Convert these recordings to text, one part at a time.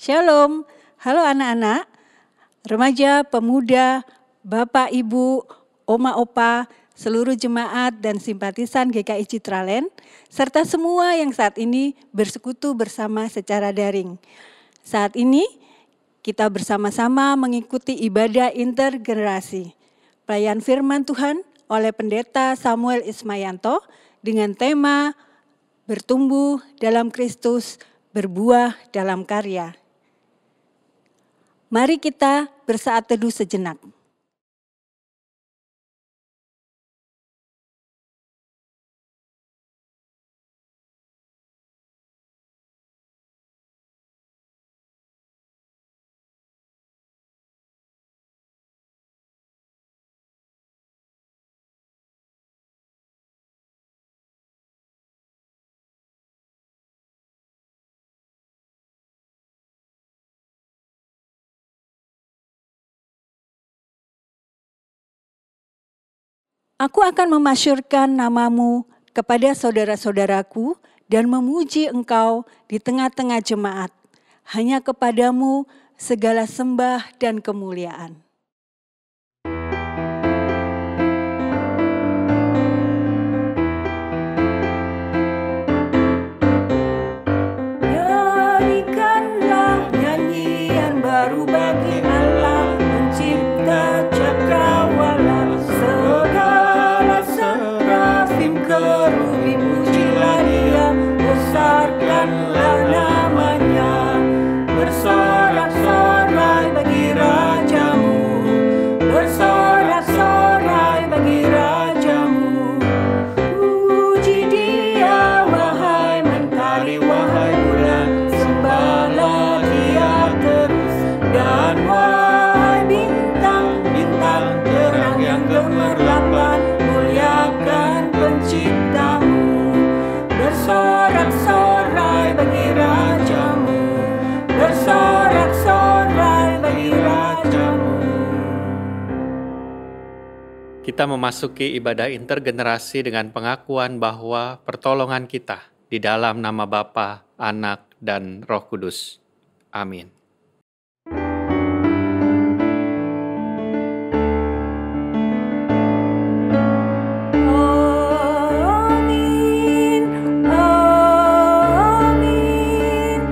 Shalom, halo anak-anak, remaja, pemuda, bapak, ibu, oma, opa, seluruh jemaat dan simpatisan GKI Citraland, serta semua yang saat ini bersekutu bersama secara daring. Saat ini kita bersama-sama mengikuti ibadah intergenerasi, pelayan firman Tuhan oleh Pendeta Samuel Ismayanto dengan tema bertumbuh dalam Kristus, berbuah dalam karya. Mari kita bersaat teduh sejenak. Aku akan memasyurkan namamu kepada saudara-saudaraku dan memuji engkau di tengah-tengah jemaat. Hanya kepadamu segala sembah dan kemuliaan. Nyanyikanlah nyanyian baru bagi Allah, pencipta cakrawala. Segala serafim kerubim pujilah Dia, besarkanlah namanya. Bersorak-sorai bagi rajamu, bersorak-sorai bagi rajamu. Puji Dia wahai mentari, wahai bulan, sembahlah Dia terus. Dan wahai bintang-bintang terang yang gemerlapan, muliakan penciptamu. Bersorak-sorai bagi rajamu, bersorak-sorai bagi rajamu. Kita memasuki ibadah intergenerasi dengan pengakuan bahwa pertolongan kita di dalam nama Bapa, Anak, dan Roh Kudus. Amin. Amin, amin, amin, amin, amin.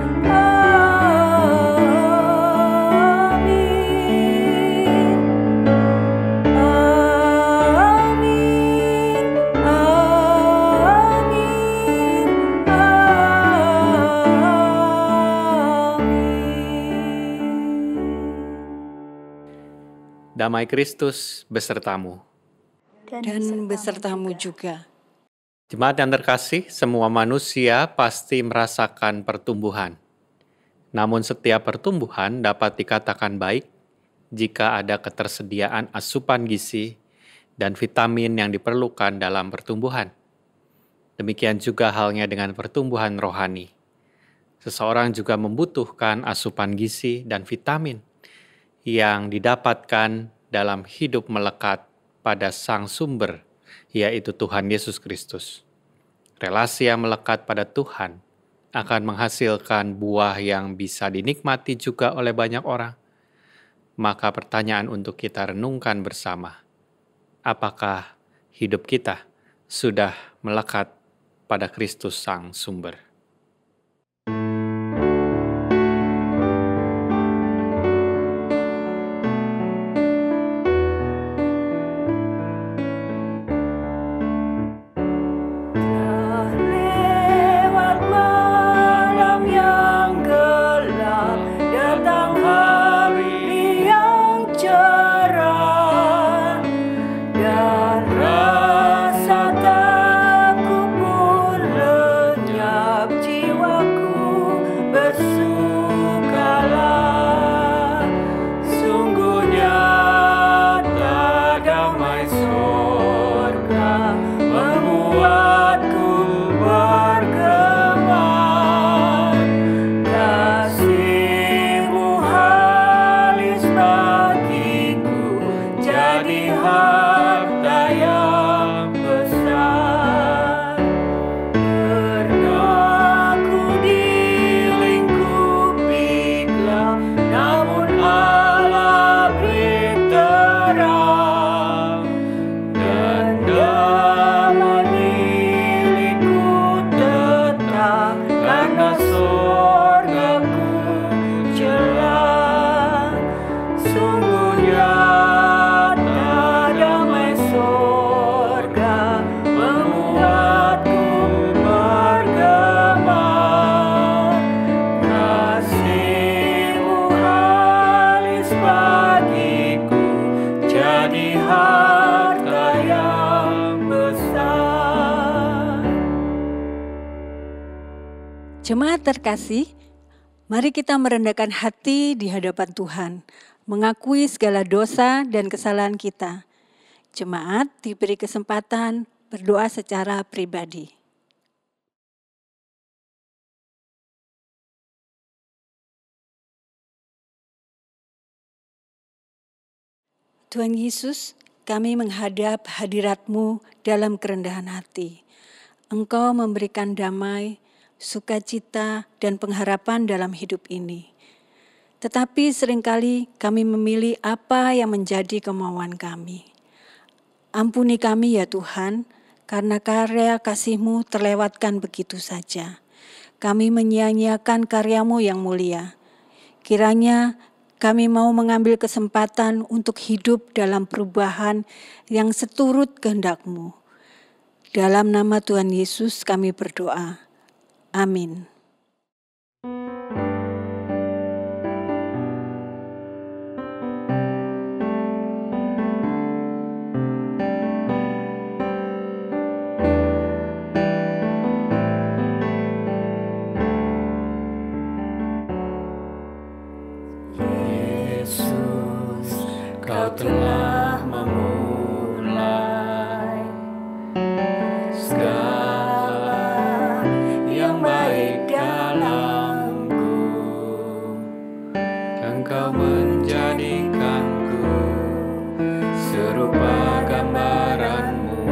Damai Kristus besertamu. Dan besertamu juga. Jemaat yang terkasih, semua manusia pasti merasakan pertumbuhan. Namun setiap pertumbuhan dapat dikatakan baik jika ada ketersediaan asupan gizi dan vitamin yang diperlukan dalam pertumbuhan. Demikian juga halnya dengan pertumbuhan rohani. Seseorang juga membutuhkan asupan gizi dan vitamin yang didapatkan dalam hidup melekat pada Sang Sumber, yaitu Tuhan Yesus Kristus. Relasi yang melekat pada Tuhan akan menghasilkan buah yang bisa dinikmati juga oleh banyak orang. Maka pertanyaan untuk kita renungkan bersama, apakah hidup kita sudah melekat pada Kristus Sang Sumber? Lewat malam yang gelap, datang hari yang cerah, dan rasa takut pun lenyap Jemaat terkasih, mari kita merendahkan hati di hadapan Tuhan, mengakui segala dosa dan kesalahan kita. Jemaat diberi kesempatan berdoa secara pribadi. Tuhan Yesus, kami menghadap hadirat-Mu dalam kerendahan hati. Engkau memberikan damai, sukacita, dan pengharapan dalam hidup ini. Tetapi seringkali kami memilih apa yang menjadi kemauan kami. Ampuni kami ya Tuhan, karena karya kasih-Mu terlewatkan begitu saja. Kami menyia-nyiakan karya-Mu yang mulia. Kiranya kami mau mengambil kesempatan untuk hidup dalam perubahan yang seturut kehendak-Mu. Dalam nama Tuhan Yesus kami berdoa. Amin. Kau telah memulai segala yang baik dalamku. Engkau menjadikanku serupa gambaran-Mu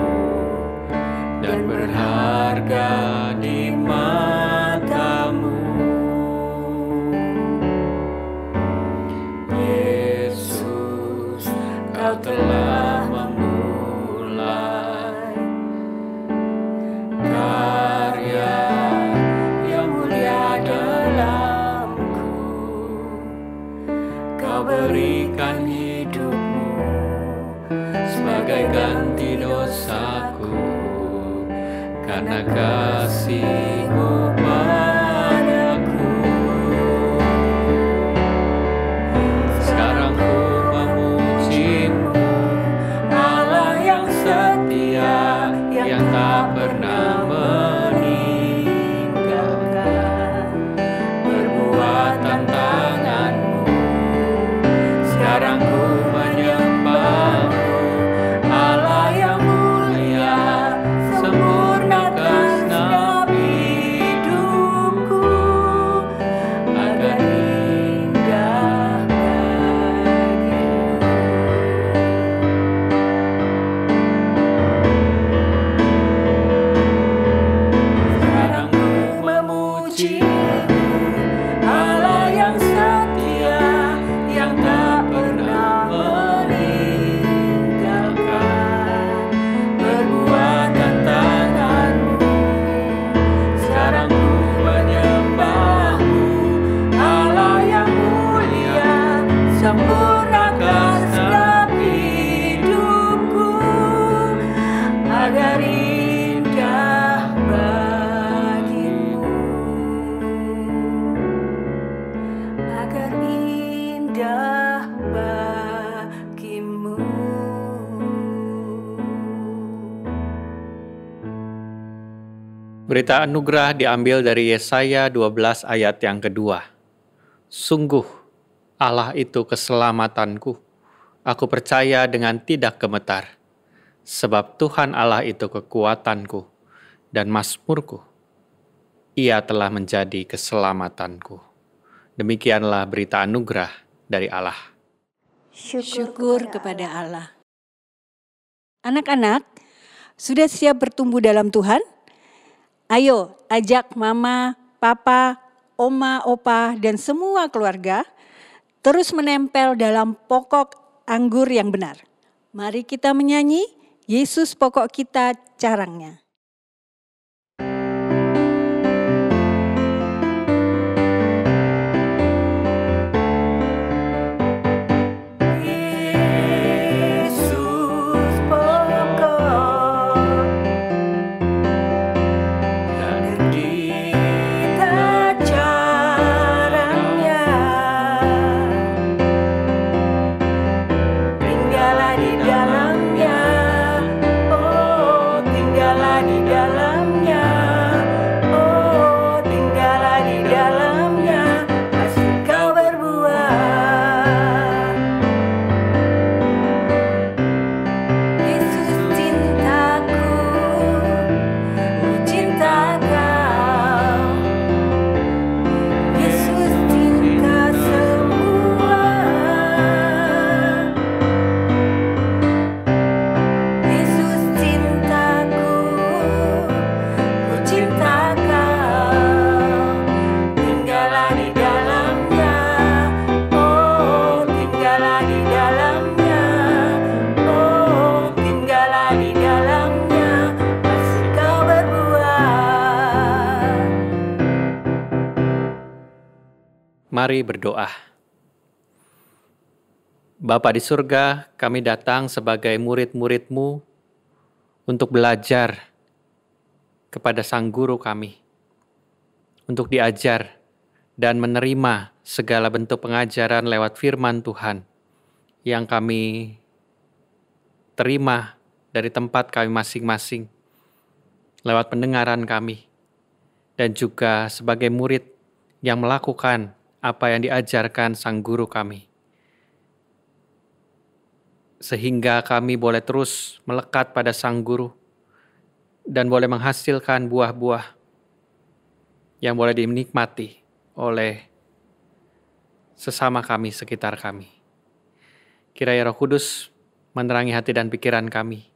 dan berharga di mata-Mu. Kau telah memulai karya yang mulia dalamku. Kau berikan hidup-Mu sebagai ganti dosaku, karena kasih-Mu padaku. Sekarang ku memuji-Mu, Allah yang setia, yang tak pernah meninggalkan perbuatan tangan-Mu. Sekarang ku menyembah-Mu, Allah yang mulia, sempurnakan segenap hidupku agar indah bagimu. Sekarang ku memuji-Mu, Allah yang setia, yang tak pernah meninggalkan perbuatan tangan-Mu. Sekarang ku menyembah-Mu, Allah yang mulia, sempurnakan segenap hidupku agar indah bagimu, agar indah bagimu. Berita anugerah diambil dari Yesaya 12 ayat yang kedua. Sungguh, Allah itu keselamatanku. Aku percaya dengan tidak gemetar. Sebab Tuhan Allah itu kekuatanku dan mazmurku. Ia telah menjadi keselamatanku. Demikianlah berita anugerah dari Allah. Syukur kepada Allah. Anak-anak, sudah siap bertumbuh dalam Tuhan? Ayo, ajak mama, papa, oma, opa, dan semua keluarga terus menempel dalam pokok anggur yang benar. Mari kita menyanyi, Yesus pokok kita carangnya. Tinggallah Mari berdoa. Bapa di surga, kami datang sebagai murid-murid-Mu untuk belajar kepada Sang Guru kami, untuk diajar dan menerima segala bentuk pengajaran lewat firman Tuhan yang kami terima dari tempat kami masing-masing, lewat pendengaran kami, dan juga sebagai murid yang melakukan apa yang diajarkan Sang Guru kami. Sehingga kami boleh terus melekat pada Sang Guru dan boleh menghasilkan buah-buah yang boleh dinikmati oleh sesama kami, sekitar kami. Kiranya Roh Kudus menerangi hati dan pikiran kami,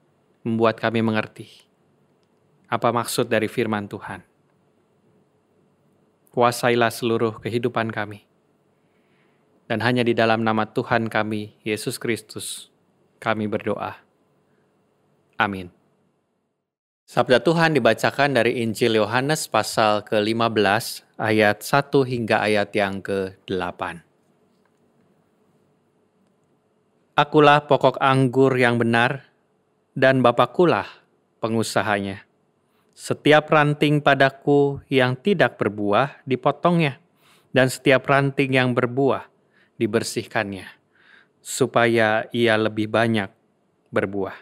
membuat kami mengerti apa maksud dari firman Tuhan. Kuasailah seluruh kehidupan kami. Dan hanya di dalam nama Tuhan kami, Yesus Kristus, kami berdoa. Amin. Sabda Tuhan dibacakan dari Injil Yohanes pasal ke-15, ayat 1 hingga ayat yang ke-8. Akulah pokok anggur yang benar, dan Bapakulah pengusahanya. Setiap ranting padaku yang tidak berbuah dipotongnya, dan setiap ranting yang berbuah dibersihkannya, supaya ia lebih banyak berbuah.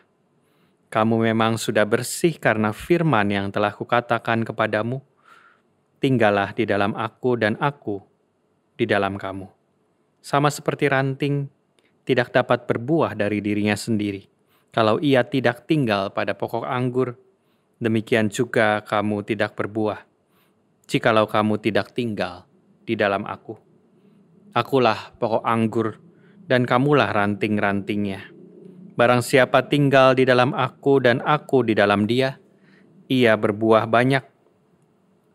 Kamu memang sudah bersih karena firman yang telah kukatakan kepadamu. Tinggallah di dalam aku dan aku di dalam kamu. Sama seperti ranting tidak dapat berbuah dari dirinya sendiri, kalau ia tidak tinggal pada pokok anggur. Demikian juga kamu tidak berbuah, jikalau kamu tidak tinggal di dalam aku. Akulah pokok anggur, dan kamulah ranting-rantingnya. Barang siapa tinggal di dalam aku dan aku di dalam dia, ia berbuah banyak.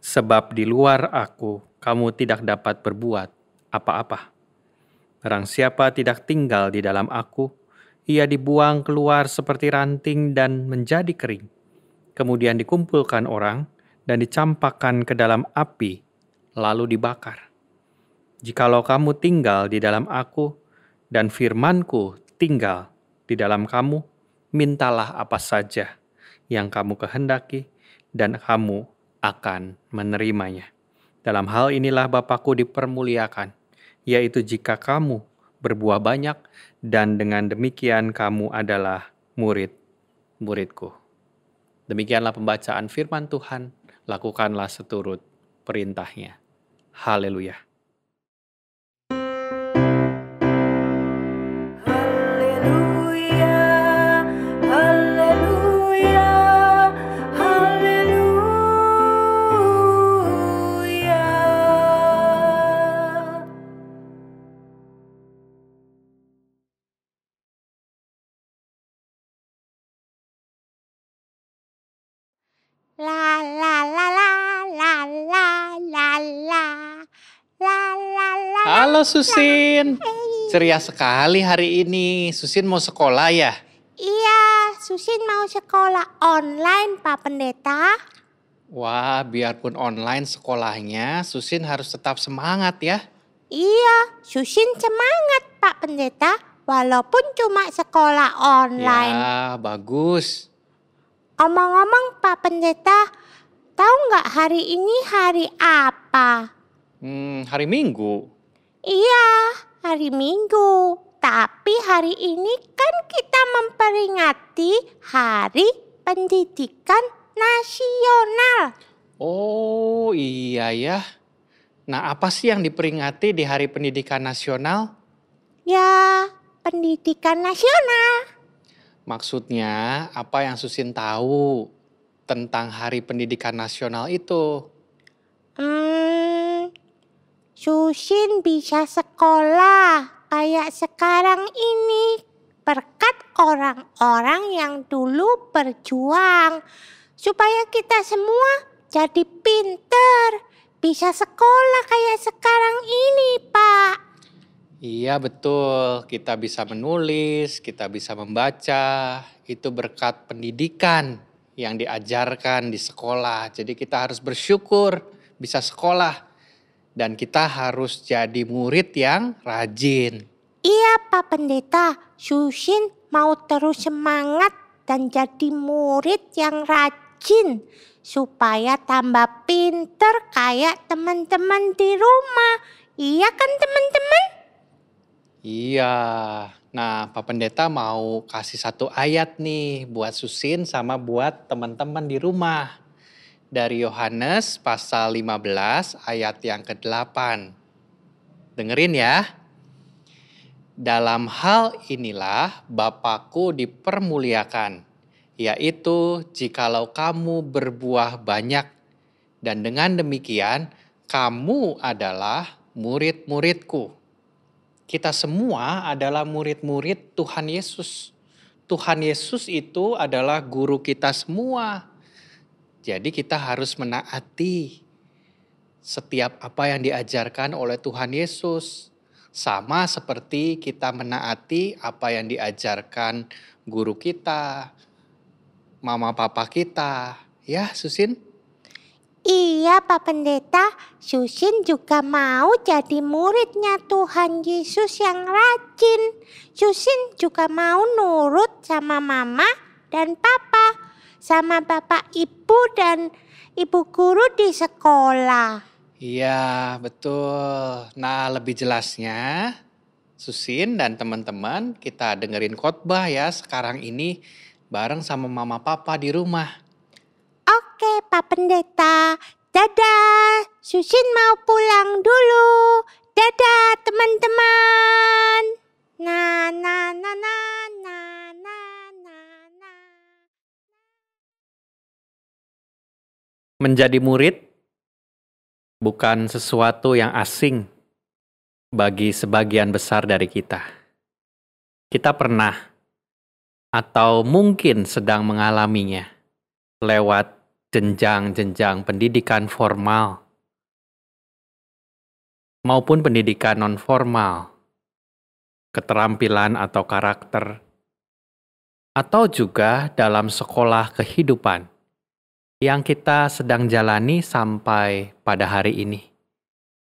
Sebab di luar aku, kamu tidak dapat berbuat apa-apa. Barang siapa tidak tinggal di dalam aku, ia dibuang keluar seperti ranting dan menjadi kering. Kemudian dikumpulkan orang dan dicampakkan ke dalam api, lalu dibakar. Jikalau kamu tinggal di dalam aku, dan firman-Ku tinggal di dalam kamu, mintalah apa saja yang kamu kehendaki, dan kamu akan menerimanya. Dalam hal inilah Bapa-Ku dipermuliakan, yaitu jika kamu berbuah banyak, dan dengan demikian kamu adalah murid-murid-Ku. Demikianlah pembacaan firman Tuhan, lakukanlah seturut perintah-Nya. Haleluya. La la la la la la la la la la la. Halo Susin, ceria sekali hari ini. Susin mau sekolah ya? Iya, Susin mau sekolah online, Pak Pendeta. Wah, biarpun online sekolahnya, Susin harus tetap semangat ya. Iya, Susin semangat, Pak Pendeta, walaupun cuma sekolah online. Ya, bagus. Omong-omong, Pak Pendeta, tahu nggak hari ini hari apa? Hari Minggu. Iya, hari Minggu. Tapi hari ini kan kita memperingati Hari Pendidikan Nasional. Oh iya ya. Nah, apa sih yang diperingati di Hari Pendidikan Nasional? Ya, pendidikan nasional. Maksudnya, apa yang Susin tahu tentang Hari Pendidikan Nasional itu? Susin bisa sekolah kayak sekarang ini berkat orang-orang yang dulu berjuang supaya kita semua jadi pinter, bisa sekolah kayak sekarang ini, Pak. Iya betul, kita bisa menulis, kita bisa membaca, itu berkat pendidikan yang diajarkan di sekolah. Jadi kita harus bersyukur bisa sekolah Dan kita harus jadi murid yang rajin. Iya, Pak Pendeta. Susin mau terus semangat dan jadi murid yang rajin supaya tambah pinter kayak teman-teman di rumah. Iya kan teman-teman? Iya. Nah, Pak Pendeta mau kasih satu ayat nih buat Susin sama buat teman-teman di rumah. Dari Yohanes pasal 15 ayat yang ke-8. Dengerin ya. Dalam hal inilah Bapa-Ku dipermuliakan, yaitu jikalau kamu berbuah banyak, dan dengan demikian kamu adalah murid-murid-Ku. Kita semua adalah murid-murid Tuhan Yesus. Tuhan Yesus itu adalah guru kita semua. Jadi kita harus menaati setiap apa yang diajarkan oleh Tuhan Yesus. Sama seperti kita menaati apa yang diajarkan guru kita, mama papa kita. Ya, Susin? Iya, Pak Pendeta. Susin juga mau jadi muridnya Tuhan Yesus yang rajin. Susin juga mau nurut sama mama dan papa, sama bapak ibu dan ibu guru di sekolah. Iya, betul. Nah, lebih jelasnya, Susin dan teman-teman, kita dengerin khotbah ya sekarang ini bareng sama mama papa di rumah. Oke, Pak Pendeta. Dadah, Susin mau pulang dulu. Dadah, teman-teman. Na na na na na na na na. Menjadi murid bukan sesuatu yang asing bagi sebagian besar dari kita. Kita pernah atau mungkin sedang mengalaminya lewat jenjang-jenjang pendidikan formal maupun pendidikan non-formal, keterampilan atau karakter, atau juga dalam sekolah kehidupan yang kita sedang jalani sampai pada hari ini,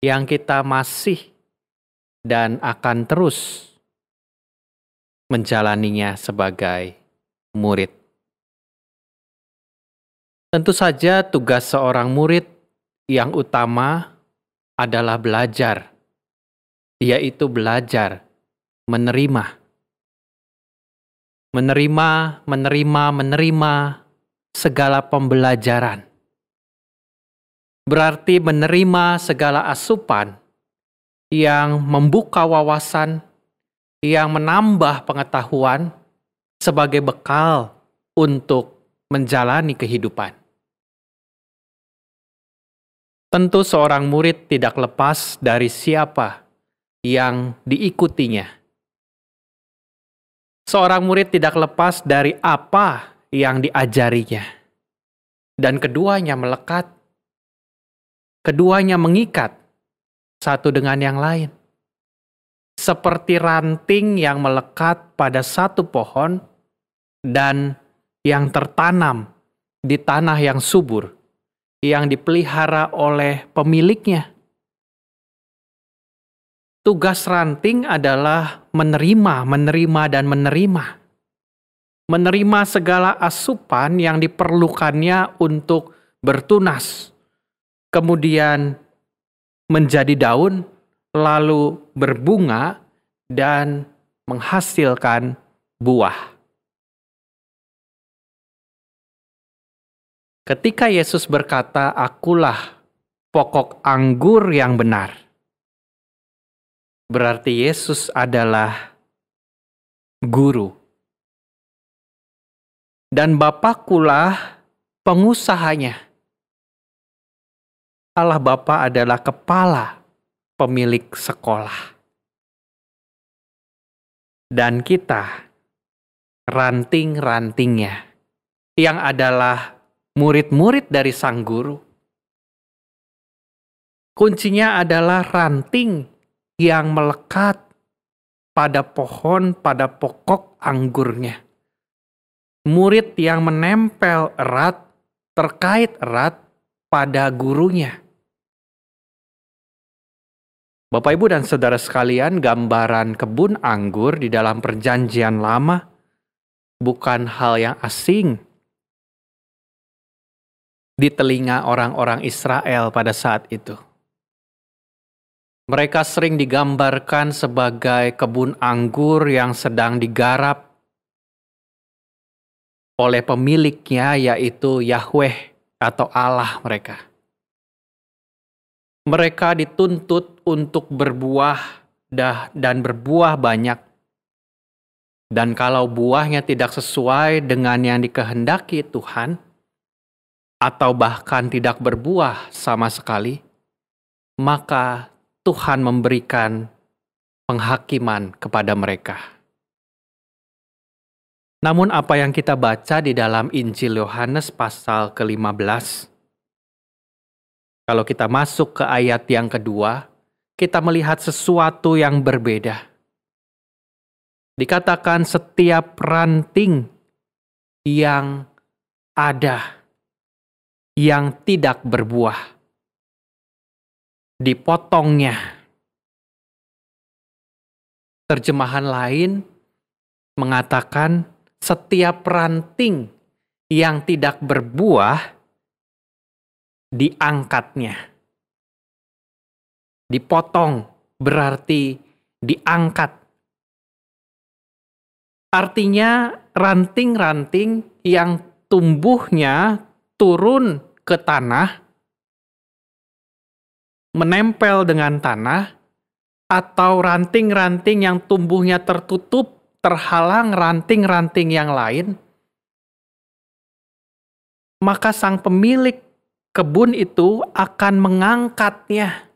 yang kita masih dan akan terus menjalaninya sebagai murid. Tentu saja tugas seorang murid yang utama adalah belajar, yaitu belajar menerima segala pembelajaran. Berarti menerima segala asupan yang membuka wawasan, yang menambah pengetahuan sebagai bekal untuk menjalani kehidupan. Tentu seorang murid tidak lepas dari siapa yang diikutinya. Seorang murid tidak lepas dari apa yang diajarinya. Dan keduanya melekat, keduanya mengikat satu dengan yang lain. Seperti ranting yang melekat pada satu pohon dan yang tertanam di tanah yang subur, yang dipelihara oleh pemiliknya. Tugas ranting adalah menerima. Menerima segala asupan yang diperlukannya untuk bertunas, kemudian menjadi daun, lalu berbunga dan menghasilkan buah. Ketika Yesus berkata, "Akulah pokok anggur yang benar," berarti Yesus adalah guru. Dan Bapa-Kulah pengusahanya. Allah Bapa adalah kepala pemilik sekolah. Dan kita ranting-rantingnya yang adalah murid-murid dari sang guru. Kuncinya adalah ranting yang melekat pada pohon, pada pokok anggurnya. Murid yang menempel erat, terkait erat pada gurunya. Bapak, Ibu, dan Saudara sekalian, gambaran kebun anggur di dalam Perjanjian Lama bukan hal yang asing di telinga orang-orang Israel pada saat itu. Mereka sering digambarkan sebagai kebun anggur yang sedang digarap oleh pemiliknya, yaitu Yahweh atau Allah mereka. Mereka dituntut untuk berbuah dan berbuah banyak. Dan kalau buahnya tidak sesuai dengan yang dikehendaki Tuhan, atau bahkan tidak berbuah sama sekali, maka Tuhan memberikan penghakiman kepada mereka. Namun apa yang kita baca di dalam Injil Yohanes pasal ke-15, kalau kita masuk ke ayat yang kedua, kita melihat sesuatu yang berbeda. Dikatakan setiap ranting yang ada, yang tidak berbuah, dipotongnya. Terjemahan lain mengatakan setiap ranting yang tidak berbuah, diangkatnya. Dipotong berarti diangkat. Artinya ranting-ranting yang tumbuhnya turun ke tanah, menempel dengan tanah, atau ranting-ranting yang tumbuhnya tertutup, terhalang ranting-ranting yang lain, maka sang pemilik kebun itu akan mengangkatnya.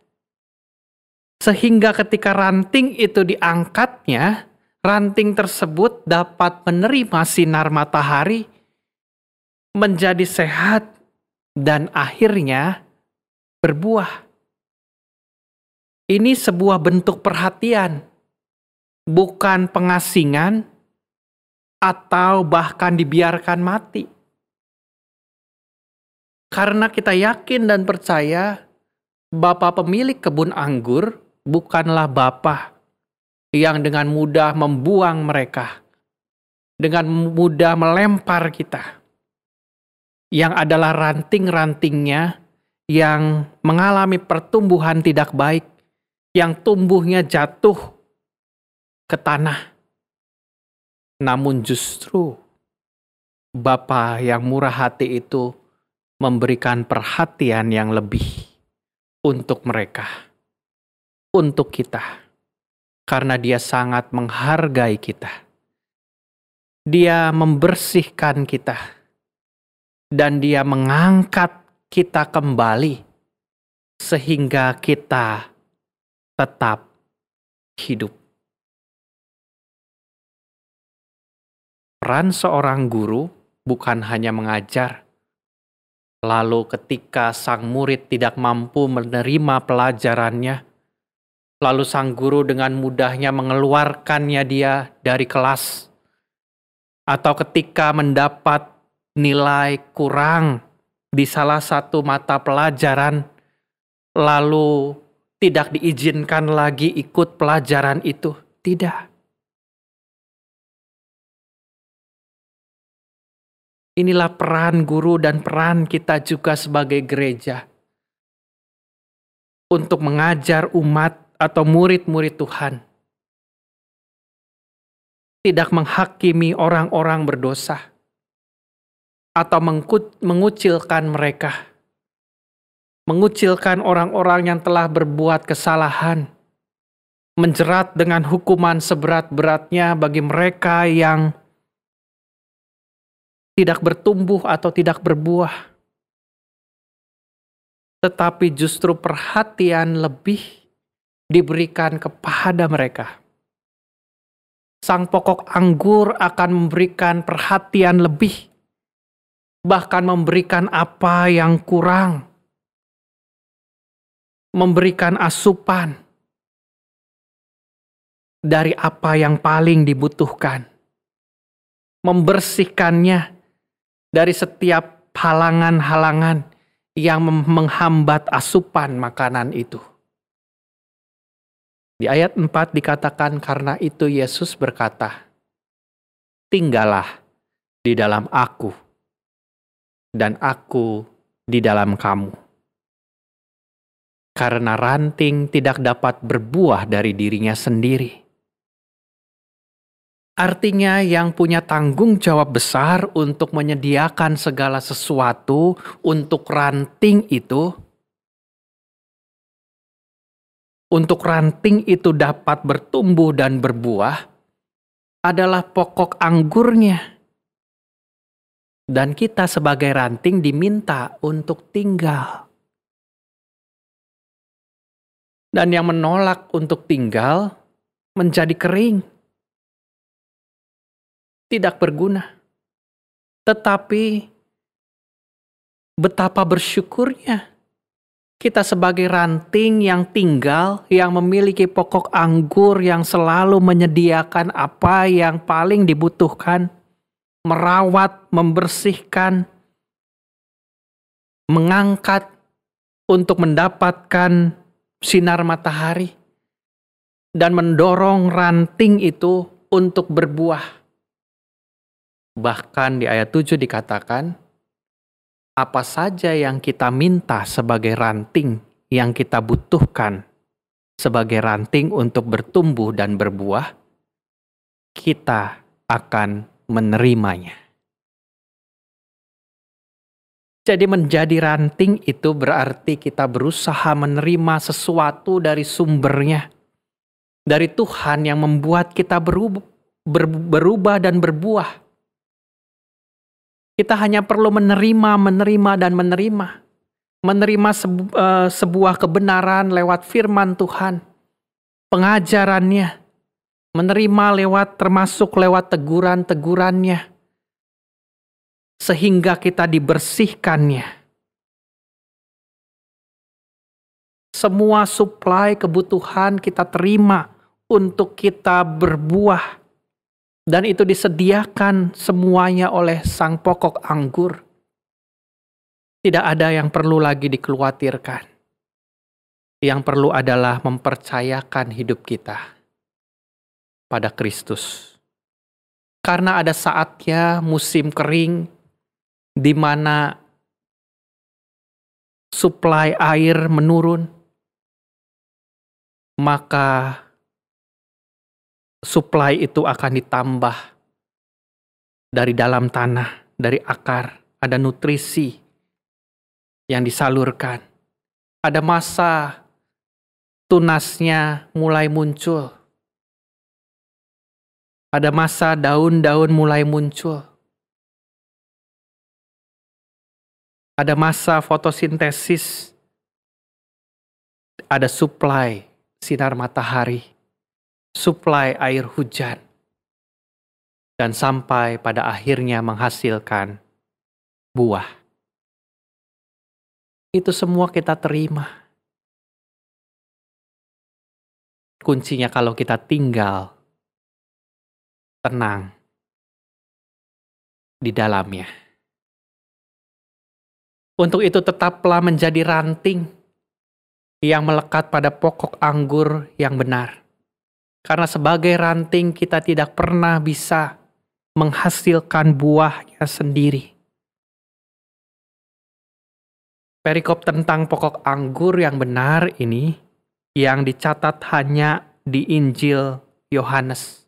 Sehingga ketika ranting itu diangkatnya, ranting tersebut dapat menerima sinar matahari, menjadi sehat, dan akhirnya berbuah. Ini sebuah bentuk perhatian, bukan pengasingan, atau bahkan dibiarkan mati. Karena kita yakin dan percaya Bapa pemilik kebun anggur bukanlah Bapa yang dengan mudah membuang mereka, dengan mudah melempar kita, yang adalah ranting-rantingnya yang mengalami pertumbuhan tidak baik, yang tumbuhnya jatuh ke tanah. Namun justru Bapa yang murah hati itu memberikan perhatian yang lebih untuk mereka, untuk kita, karena Dia sangat menghargai kita. Dia membersihkan kita, dan Dia mengangkat kita kembali, sehingga kita tetap hidup. Peran seorang guru bukan hanya mengajar. Lalu ketika sang murid tidak mampu menerima pelajarannya, lalu sang guru dengan mudahnya mengeluarkannya dia dari kelas. Atau ketika mendapat nilai kurang di salah satu mata pelajaran, lalu tidak diizinkan lagi ikut pelajaran itu. Tidak. Inilah peran guru dan peran kita juga sebagai gereja untuk mengajar umat atau murid-murid Tuhan. Tidak menghakimi orang-orang berdosa atau mengucilkan mereka. Mengucilkan orang-orang yang telah berbuat kesalahan. Menjerat dengan hukuman seberat-beratnya bagi mereka yang tidak bertumbuh atau tidak berbuah. Tetapi justru perhatian lebih diberikan kepada mereka. Sang pokok anggur akan memberikan perhatian lebih, bahkan memberikan apa yang kurang, memberikan asupan dari apa yang paling dibutuhkan, membersihkannya dari setiap halangan-halangan yang menghambat asupan makanan itu. Di ayat 4 dikatakan, karena itu Yesus berkata, tinggallah di dalam aku, dan aku di dalam kamu. Karena ranting tidak dapat berbuah dari dirinya sendiri. Artinya yang punya tanggung jawab besar untuk menyediakan segala sesuatu untuk ranting itu dapat bertumbuh dan berbuah adalah pokok anggurnya. Dan kita sebagai ranting diminta untuk tinggal. Dan yang menolak untuk tinggal menjadi kering. Tidak berguna. Tetapi betapa bersyukurnya kita sebagai ranting yang tinggal, yang memiliki pokok anggur yang selalu menyediakan apa yang paling dibutuhkan, merawat, membersihkan, mengangkat untuk mendapatkan sinar matahari, dan mendorong ranting itu untuk berbuah. Bahkan di ayat 7 dikatakan, apa saja yang kita minta sebagai ranting yang kita butuhkan sebagai ranting untuk bertumbuh dan berbuah, kita akan menerimanya. Jadi menjadi ranting itu berarti kita berusaha menerima sesuatu dari sumbernya. Dari Tuhan yang membuat kita berubah dan berbuah. Kita hanya perlu menerima dan menerima. Menerima sebuah kebenaran lewat firman Tuhan. Pengajarannya. Menerima termasuk lewat teguran-tegurannya. Sehingga kita dibersihkannya. Semua suplai kebutuhan kita terima untuk kita berbuah. Dan itu disediakan semuanya oleh sang pokok anggur. Tidak ada yang perlu lagi dikhawatirkan. Yang perlu adalah mempercayakan hidup kita pada Kristus. Karena ada saatnya musim kering, di mana suplai air menurun, maka suplai itu akan ditambah dari dalam tanah, dari akar, ada nutrisi yang disalurkan. Ada masa tunasnya mulai muncul. Ada masa daun-daun mulai muncul. Ada masa fotosintesis, ada suplai sinar matahari, suplai air hujan, dan sampai pada akhirnya menghasilkan buah. Itu semua kita terima. Kuncinya kalau kita tinggal tenang di dalamnya. Untuk itu tetaplah menjadi ranting yang melekat pada pokok anggur yang benar. Karena sebagai ranting kita tidak pernah bisa menghasilkan buahnya sendiri. Perikop tentang pokok anggur yang benar ini yang dicatat hanya di Injil Yohanes.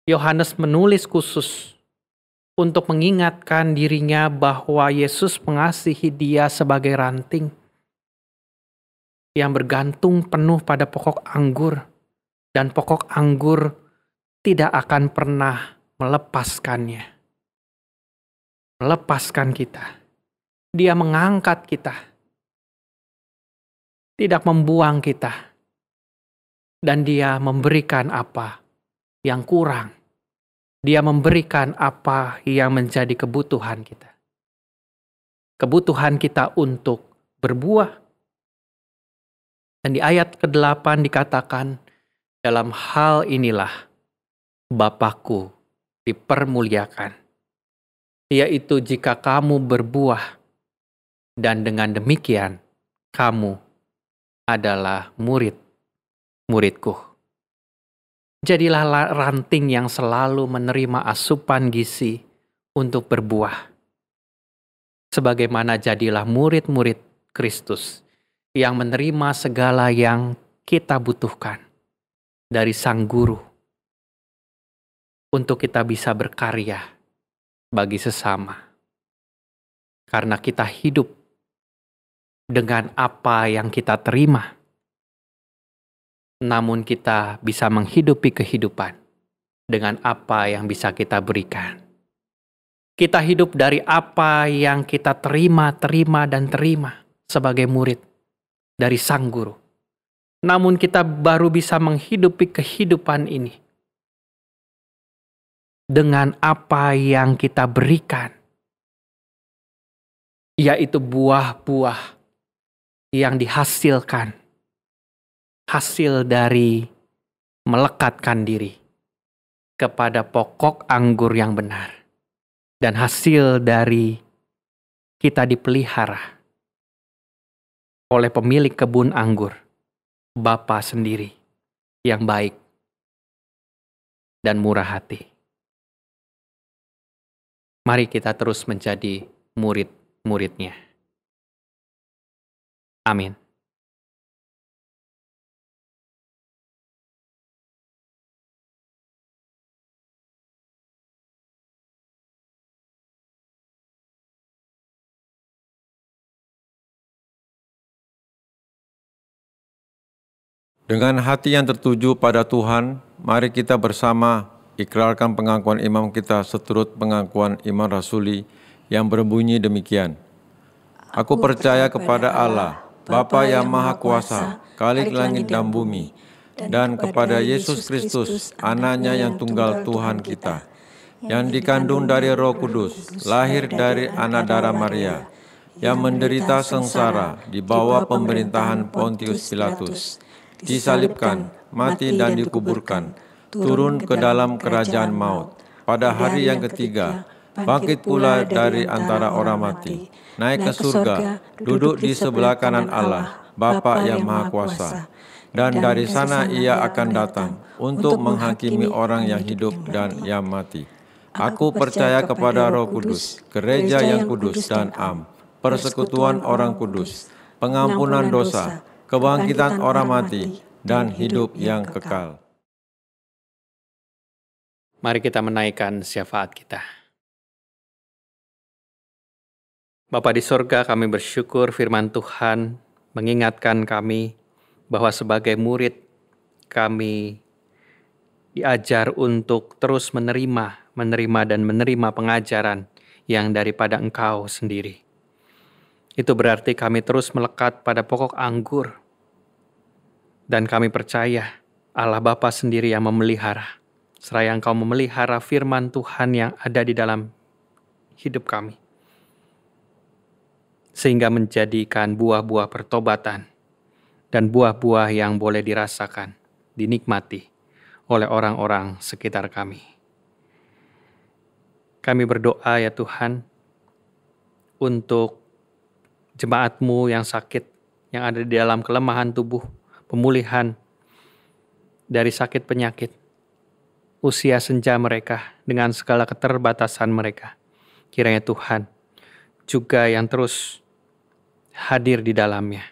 Yohanes menulis khusus untuk mengingatkan dirinya bahwa Yesus mengasihi dia sebagai ranting yang bergantung penuh pada pokok anggur, dan pokok anggur tidak akan pernah melepaskannya. Melepaskan kita. Dia mengangkat kita. Tidak membuang kita. Dan dia memberikan apa yang kurang. Dia memberikan apa yang menjadi kebutuhan kita. Kebutuhan kita untuk berbuah. Dan di ayat ke-8 dikatakan, dalam hal inilah Bapakku dipermuliakan, yaitu jika kamu berbuah, dan dengan demikian kamu adalah murid muridku. Jadilah ranting yang selalu menerima asupan gizi untuk berbuah. Sebagaimana jadilah murid-murid Kristus yang menerima segala yang kita butuhkan dari Sang Guru untuk kita bisa berkarya bagi sesama. Karena kita hidup dengan apa yang kita terima, namun kita bisa menghidupi kehidupan dengan apa yang bisa kita berikan. Kita hidup dari apa yang kita terima sebagai murid dari Sang Guru. Namun kita baru bisa menghidupi kehidupan ini dengan apa yang kita berikan, yaitu buah-buah yang dihasilkan, hasil dari melekatkan diri kepada pokok anggur yang benar, dan hasil dari kita dipelihara oleh pemilik kebun anggur, Bapa sendiri yang baik dan murah hati. Mari kita terus menjadi murid-muridnya. Amin. Dengan hati yang tertuju pada Tuhan, mari kita bersama ikrarkan pengakuan imam kita seturut pengakuan iman rasuli yang berbunyi demikian. Aku percaya kepada Allah, Bapa yang Maha Kuasa, Khalik langit dan bumi, dan kepada Yesus Kristus, Anaknya yang tunggal Tuhan kita, yang dikandung dari Roh Kudus, lahir dari anak darah Maria, yang menderita sengsara di bawah pemerintahan Pontius Pilatus, disalibkan, mati dan dikuburkan, turun ke dalam kerajaan maut. Pada hari yang ketiga, bangkit pula dari antara orang mati, naik ke surga, duduk di sebelah kanan Allah, Bapa yang Maha Kuasa. Dan dari sana Ia akan datang untuk menghakimi orang yang hidup dan yang mati. Aku percaya kepada Roh Kudus, gereja yang kudus dan am, persekutuan orang kudus, pengampunan dosa, kebangkitan orang mati, dan hidup yang kekal. Mari kita menaikkan syafaat kita. Bapa di sorga, kami bersyukur firman Tuhan mengingatkan kami bahwa sebagai murid kami diajar untuk terus menerima pengajaran yang daripada Engkau sendiri. Itu berarti kami terus melekat pada pokok anggur. Dan kami percaya Allah Bapa sendiri yang memelihara. Seraya Engkau memelihara firman Tuhan yang ada di dalam hidup kami. Sehingga menjadikan buah-buah pertobatan dan buah-buah yang boleh dirasakan, dinikmati oleh orang-orang sekitar kami. Kami berdoa ya Tuhan untuk jemaat-Mu yang sakit, yang ada di dalam kelemahan tubuh, pemulihan dari sakit penyakit, usia senja mereka dengan segala keterbatasan mereka. Kiranya Tuhan juga yang terus hadir di dalamnya,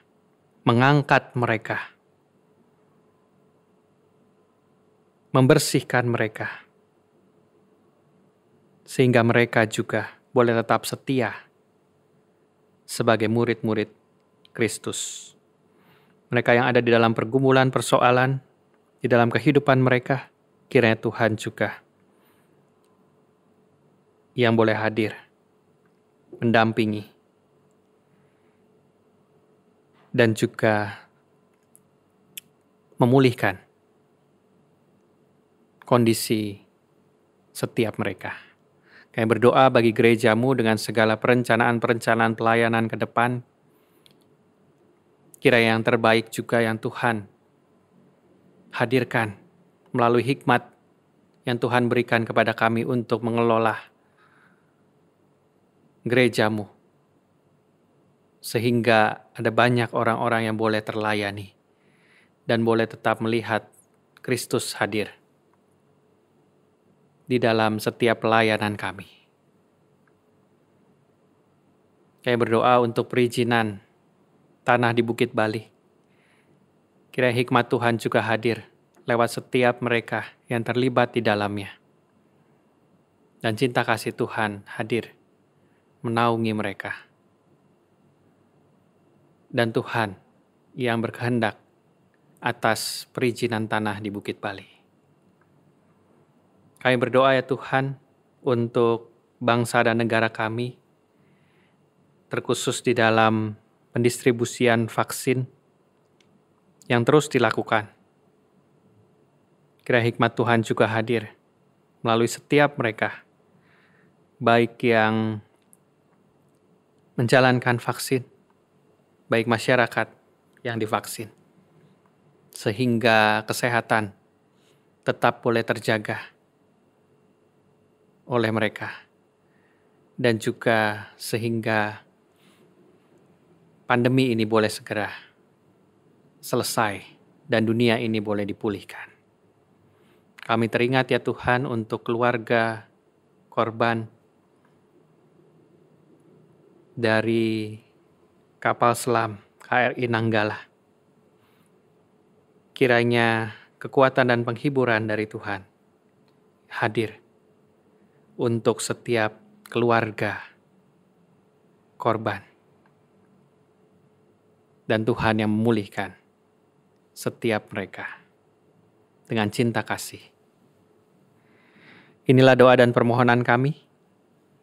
mengangkat mereka, membersihkan mereka, sehingga mereka juga boleh tetap setia sebagai murid-murid Kristus. Mereka yang ada di dalam pergumulan, persoalan, di dalam kehidupan mereka, kiranya Tuhan juga yang boleh hadir, mendampingi, dan juga memulihkan kondisi setiap mereka. Kami berdoa bagi gereja-Mu dengan segala perencanaan-perencanaan pelayanan ke depan. Kiranya yang terbaik juga yang Tuhan hadirkan melalui hikmat yang Tuhan berikan kepada kami untuk mengelola gereja-Mu. Sehingga ada banyak orang-orang yang boleh terlayani dan boleh tetap melihat Kristus hadir di dalam setiap pelayanan kami. Kami berdoa untuk perizinan tanah di Bukit Bali. Kiranya hikmat Tuhan juga hadir lewat setiap mereka yang terlibat di dalamnya. Dan cinta kasih Tuhan hadir menaungi mereka. Dan Tuhan yang berkehendak atas perizinan tanah di Bukit Bali. Kami berdoa ya Tuhan untuk bangsa dan negara kami, terkhusus di dalam pendistribusian vaksin yang terus dilakukan. Kiranya hikmat Tuhan juga hadir melalui setiap mereka, baik yang menjalankan vaksin, baik masyarakat yang divaksin, sehingga kesehatan tetap boleh terjaga oleh mereka, dan juga sehingga pandemi ini boleh segera selesai dan dunia ini boleh dipulihkan. Kami teringat ya Tuhan untuk keluarga korban dari kapal selam KRI Nanggala. Kiranya kekuatan dan penghiburan dari Tuhan hadir untuk setiap keluarga korban. Dan Tuhan yang memulihkan setiap mereka dengan cinta kasih. Inilah doa dan permohonan kami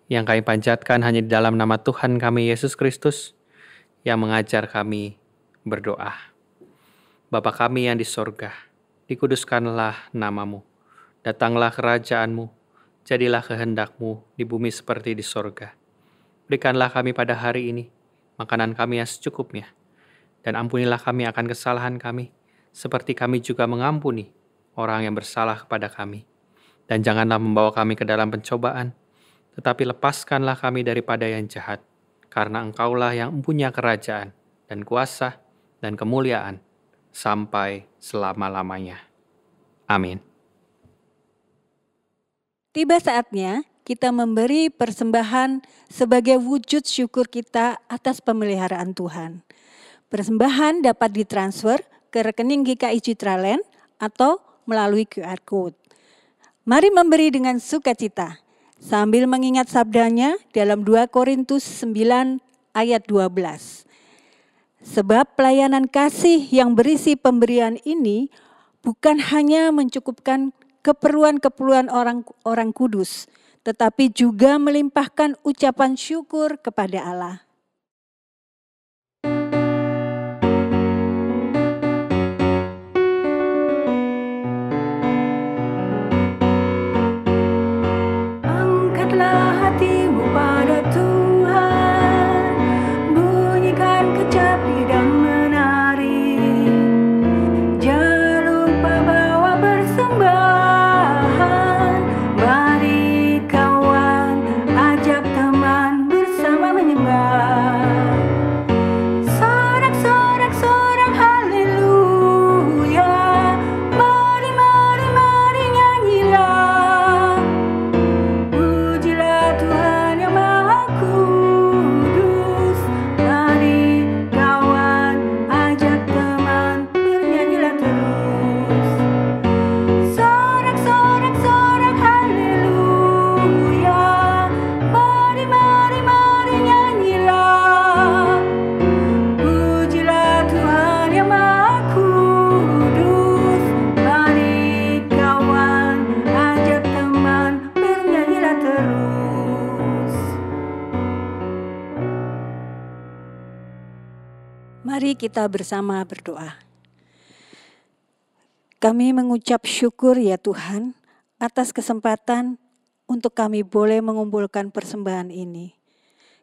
yang kami panjatkan hanya di dalam nama Tuhan kami Yesus Kristus yang mengajar kami berdoa. Bapa kami yang di sorga, dikuduskanlah namamu. Datanglah kerajaanmu, jadilah kehendak-Mu di bumi seperti di sorga. Berikanlah kami pada hari ini makanan kami yang secukupnya, dan ampunilah kami akan kesalahan kami, seperti kami juga mengampuni orang yang bersalah kepada kami. Dan janganlah membawa kami ke dalam pencobaan, tetapi lepaskanlah kami daripada yang jahat, karena Engkaulah yang mempunyai kerajaan dan kuasa dan kemuliaan sampai selama-lamanya. Amin. Tiba saatnya kita memberi persembahan sebagai wujud syukur kita atas pemeliharaan Tuhan. Persembahan dapat ditransfer ke rekening GKI Citraland atau melalui QR Code. Mari memberi dengan sukacita, sambil mengingat sabdanya dalam 2 Korintus 9 ayat 12. Sebab pelayanan kasih yang berisi pemberian ini bukan hanya mencukupkan keperluan-keperluan orang kudus, tetapi juga melimpahkan ucapan syukur kepada Allah. Angkatlah hatimu pada Tuhan, bunyikan kecapi dan menari. Jangan lupa bawa persembahan, mari kawan ajak teman bersama menyembah. Sorak-sorak haleluya, mari nyanyilah. Pujilah Tuhan yang Maha Kudus, mari kawan ajak teman bernyanyilah terus. Sorak haleluya, mari nyanyilah. Pujilah Tuhan yang Maha Kudus, mari kawan ajak teman bernyanyilah terus. Mari kita bersama berdoa. Kami mengucap syukur ya Tuhan atas kesempatan untuk kami boleh mengumpulkan persembahan ini.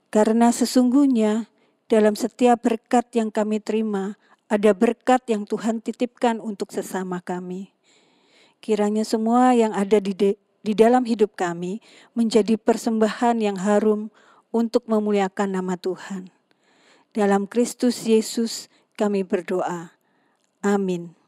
Karena sesungguhnya dalam setiap berkat yang kami terima, ada berkat yang Tuhan titipkan untuk sesama kami. Kiranya semua yang ada di dalam hidup kami menjadi persembahan yang harum untuk memuliakan nama Tuhan. Dalam Kristus Yesus kami berdoa. Amin.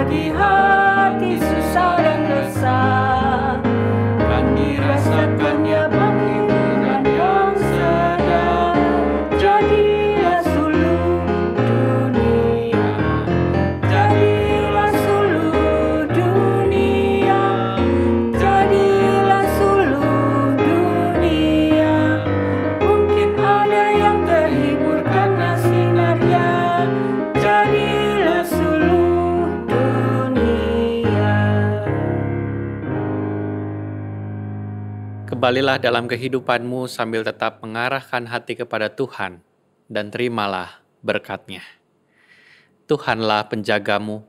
bagi hati susah dan resah, kan dirasakannya penghiburan yang sedap. Jadilah suluh dunia, jadilah suluh dunia, jadilah suluh dunia. Mungkin ada yang terhibur karena sinarnya. Jadilah suluh dunia. Kembalilah dalam kehidupanmu sambil tetap mengarahkan hati kepada Tuhan dan terimalah berkat-Nya. Tuhanlah penjagamu,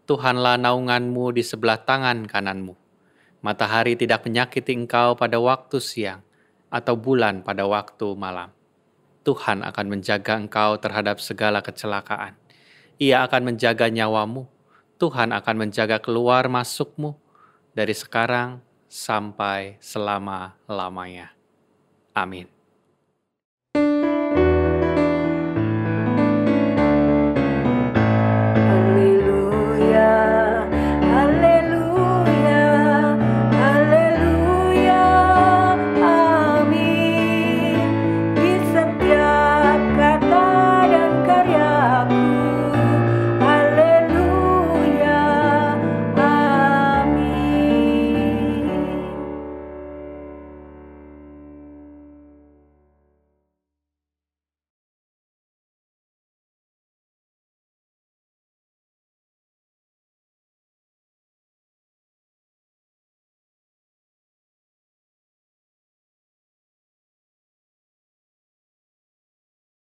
Tuhanlah naunganmu di sebelah tangan kananmu. Matahari tidak menyakiti engkau pada waktu siang atau bulan pada waktu malam. Tuhan akan menjaga engkau terhadap segala kecelakaan. Ia akan menjaga nyawamu. Tuhan akan menjaga keluar masukmu dari sekarang sampai selama-lamanya. Amin.